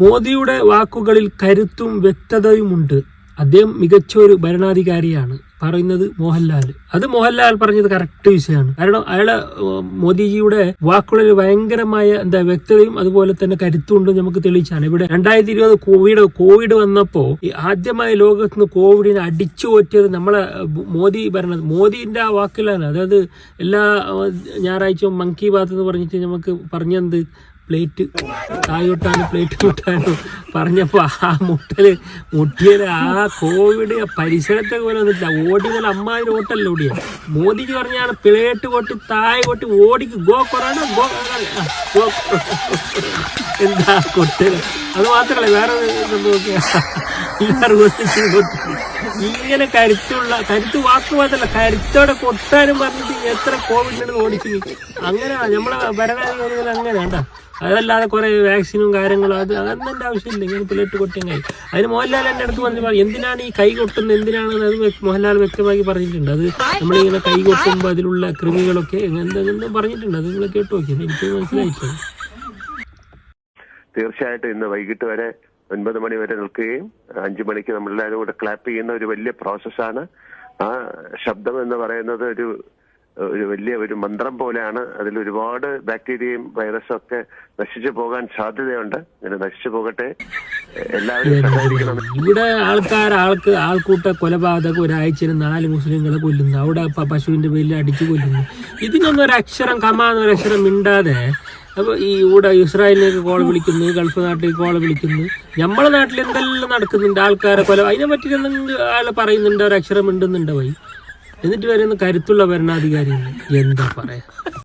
മോദിയുടെ വാക്കുകളിൽ കരുത്തും വ്യക്തതയുമുണ്ട്. അദ്ദേഹം മികച്ച ഒരു ഭരണാധികാരിയാണ് പറയുന്നത് മോഹൻലാൽ. അത് മോഹൻലാൽ പറഞ്ഞത് കറക്റ്റ് വിഷയമാണ്. കാരണം അയാളെ മോദിജിയുടെ വാക്കുകളിൽ ഭയങ്കരമായ വ്യക്തതയും അതുപോലെ തന്നെ കരുത്തും നമുക്ക് തെളിയിച്ചാണ്. ഇവിടെ 2020 കോവിഡ് വന്നപ്പോ ആദ്യമായി ലോകത്ത് നിന്ന് കോവിഡിനെ അടിച്ചു പോറ്റിയത് നമ്മളെ മോദിന്റെ ആ വാക്കിലാണ്. അതായത് എല്ലാ ഞായറാഴ്ചയും മൻ കി ബാത്ത് എന്ന് പറഞ്ഞിട്ട് നമുക്ക് പറഞ്ഞത് പ്ലേറ്റ് തായോട്ടാനും പ്ലേറ്റ് മുട്ടാനും പറഞ്ഞപ്പോൾ ആ മുട്ടിയത് ആ കോവിഡ് പരിസരത്തെ പോലെ വന്നിട്ടില്ല. ഓടിയാൽ അമ്മാതിരി ഓട്ടല്ല ഓടിയ. മോദിജി പറഞ്ഞാണ് പ്ലേറ്റ് കൊട്ടി താഴെ കൊട്ടി ഓടിക്ക് ഗോ കൊറോണ ഗോ എന്താ കൊട്ടത്. അത് മാത്രമല്ല വേറെ ഇങ്ങനെ കരുത്ത് വാക്ക് മാത്രമല്ല കരുത്തോടെ കൊട്ടാനും പറഞ്ഞിട്ട് എത്ര കോവിഡിനാണ് ഓടിച്ചു. അങ്ങനെ നമ്മളെ ഭരണാധികാരികൾ അങ്ങനെ വേണ്ട. അതല്ലാതെ കുറെ വാക്സിനും കാര്യങ്ങളും അതൊന്നും എൻ്റെ ആവശ്യമില്ല. ഇങ്ങനെ പ്ലേറ്റ് കൊട്ടിയും കൈ. അതിന് മോഹൻലാൽ എൻ്റെ അടുത്ത് പറഞ്ഞു എന്തിനാണ് ഈ കൈ കൊട്ടുന്നത് എന്തിനാണെന്ന് അത് മോഹൻലാൽ വ്യക്തമാക്കി പറഞ്ഞിട്ടുണ്ട്. അത് നമ്മളിങ്ങനെ കൈ കൊട്ടുമ്പോൾ അതിലുള്ള കൃമികളൊക്കെ എന്തെങ്കിലും പറഞ്ഞിട്ടുണ്ട്. അത് നിങ്ങൾ കേട്ടു നോക്കിയത് എനിക്ക് മനസ്സിലായിട്ടുണ്ട്. തീർച്ചയായിട്ടും ഇന്ന് വൈകിട്ട് വരെ 9 മണി വരെ നിൽക്കുകയും 5 മണിക്ക് നമ്മളെല്ലാവരും കൂടെ ക്ലാപ്പ് ചെയ്യുന്ന ഒരു വലിയ പ്രോസസ്സാണ്. ആ ശബ്ദം എന്ന് പറയുന്നത് ഒരു വലിയ ഒരു മന്ത്രം പോലെയാണ്. അതിൽ ഒരുപാട് ബാക്ടീരിയയും വൈറസും ഒക്കെ നശിച്ചു പോകാൻ സാധ്യതയുണ്ട്. ഇങ്ങനെ നശിച്ചു പോകട്ടെ, എല്ലാവരും സഹകരിക്കണം. ഇവിടെ ആൾക്കൂട്ട കൊലപാതകം ഒരാഴ്ചയിൽ 4 മുസ്ലിങ്ങളെ കൊല്ലുന്നു. അവിടെ പശുവിന്റെ പേരിൽ അടിച്ചു കൊല്ലുന്നു. ഇതിനൊന്നും ഒരു അക്ഷരം കമാന്നൊരു അക്ഷരം മിണ്ടാതെ അപ്പൊ ഈ ഇവിടെ ഇസ്രായേലിലേക്ക് കോള വിളിക്കുന്നു, ഗൾഫ് നാട്ടിലേക്ക് കോള വിളിക്കുന്നു. നമ്മളെ നാട്ടിൽ എന്തെല്ലാം നടക്കുന്നുണ്ട്, ആൾക്കാരെ കൊല അതിനെ പറ്റി എന്തെങ്കിലും ആൾ പറയുന്നുണ്ട്, ഒരു അക്ഷരം മിണ്ടുന്നുണ്ട് വഴി. എന്നിട്ട് വരുന്ന കരുത്തുള്ള ഭരണാധികാരി എന്താ പറയാ.